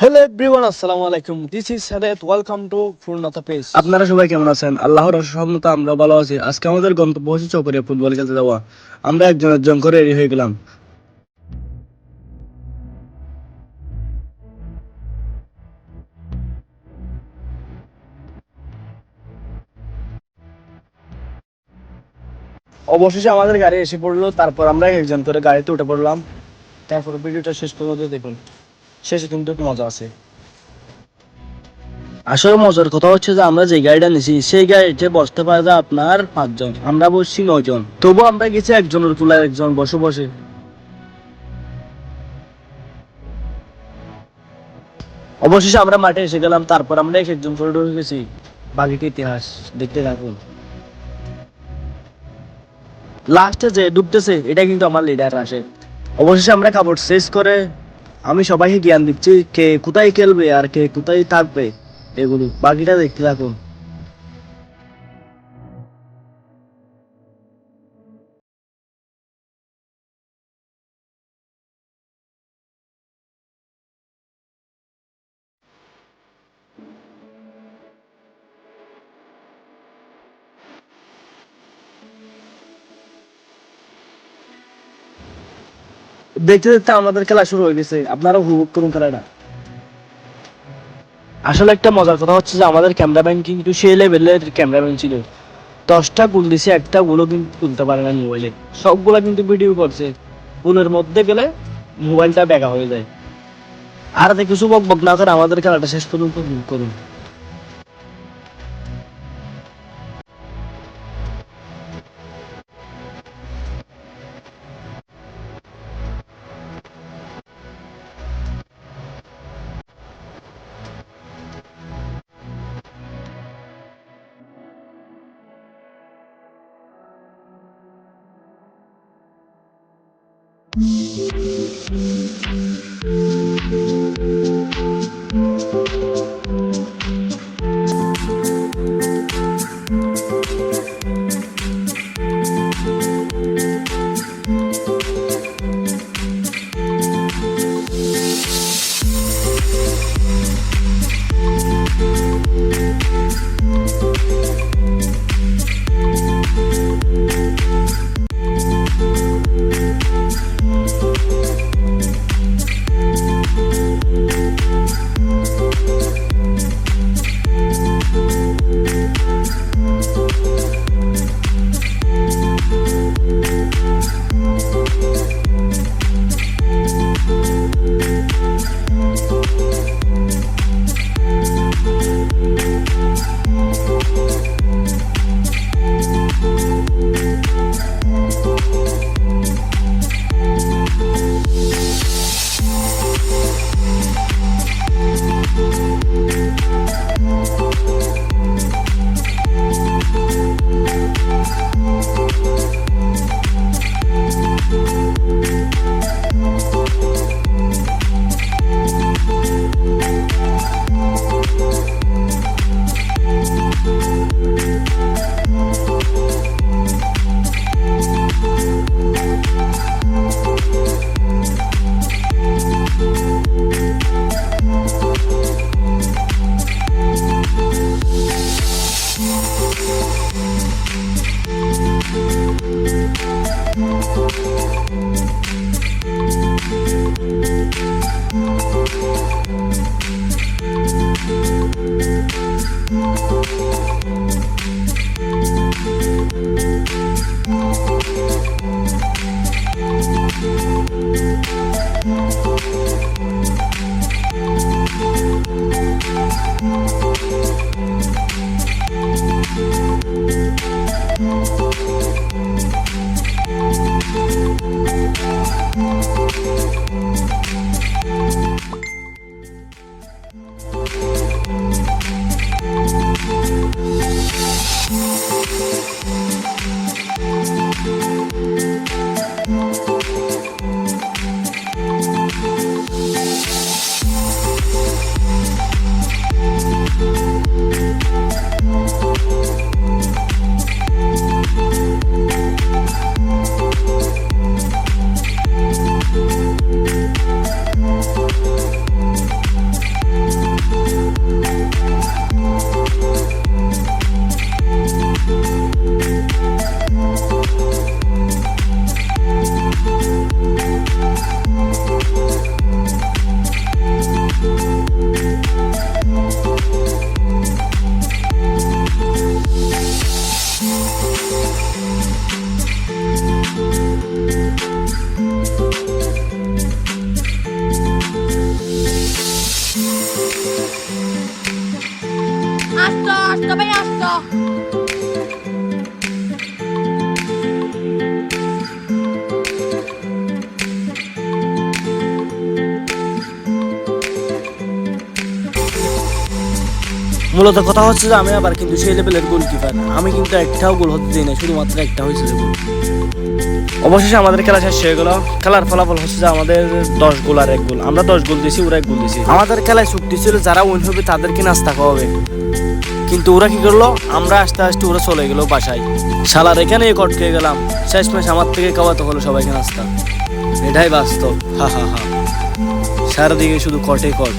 Hello everyone, আসসালামু আলাইকুম। This is Sadat. Welcome to ফুরনাতা পেজ। আপনারা সবাই কেমন আছেন? আল্লাহর অশেষ রহমতে আমরা ভালো আছি। আজকে আমাদের গন্তব্য হচ্ছে চকরিয়া ফুটবল খেলতে যাওয়া। আমরা একজন একজন করে রেডি হয়ে গেলাম। অবশেষে আমাদের গাড়ি এসে পড়লো, তারপর আমরা একজন করে গাড়িতে উঠে পড়লাম। তারপর ভিডিওটা শেষ পর্যন্ত দেখুন, শেষে কিন্তু একটু মজা আছে। আসলে মজার কথা হচ্ছে যে আমরা যে গাড়িটা নিছি সেই গাড়িতে বসতে পারে যে আপনার 5 জন, আমরা বসছি 9 জন। তবু আমরা গেছি একজনের তুলায় একজন বসে বসে। অবশেষে আমরা মাঠে এসে গেলাম, তারপর আমরা এক একজন করে ঢুকে গেছি। বাকিটা ইতিহাস, দেখতে থাকুন। লাস্টে যে ডুবতেছে এটা কিন্তু আমার লিডার আসে। অবশেষে আমরা কাপড় শেষ করে আমি সবাইকে জ্ঞান দিচ্ছি কে কোথায় খেলবে আর কে কোথায় থাকবে, এগুলো বাকিটা দেখতে থাকুন। দেখতে দেখতে আমাদের খেলা শুরু হয়ে গেছে, আপনারা উপভোগ করুন খেলাটা। আসলে একটা মজার কথা হচ্ছে যে আমাদের ক্যামেরাম্যান কিন্তু সেই লেভেলের ক্যামেরাম্যান ছিল। 10টা গোল দিছে, একটা গোলও কিন্তু তুলতে পারে না মোবাইলে। সবগুলা কিন্তু ভিডিও করছে। গোলের মধ্যে গেলে মোবাইলটা ব্যাকা হয়ে যায়। আর দেখে কিছু বক বক না করে আমাদের খেলাটা শেষ পর্যন্ত উপভোগ করুন। মূলত কথা হচ্ছে যে আমি আবার কিন্তু সেই লেভেলের গোলকিপার, আমি কিন্তু একটাও গোল হতে দিই না, শুধুমাত্র একটা হয়েছিল গোল। অবশেষে আমাদের খেলা শেষ হয়ে গেল। খেলার ফলাফল হচ্ছে যে আমাদের 10 গোল আর 1 গোল, আমরা 10 গোল দিয়েছি, ওরা 1 গোল দিয়েছি। আমাদের খেলায় চুক্তি ছিল যারা উইন হবে তাদেরকে নাস্তা খাওয়াবে, কিন্তু ওরা কি করলো, আমরা আস্তে আস্তে ওরা চলে গেলো বাসায়। শালার এখানে কট খেয়ে গেলাম, শেষমেশ আমার থেকে খাওয়াতে হলো সবাইকে নাস্তা। এটাই বাস্তব, হা হা হা। সারাদিকে শুধু কটে কট।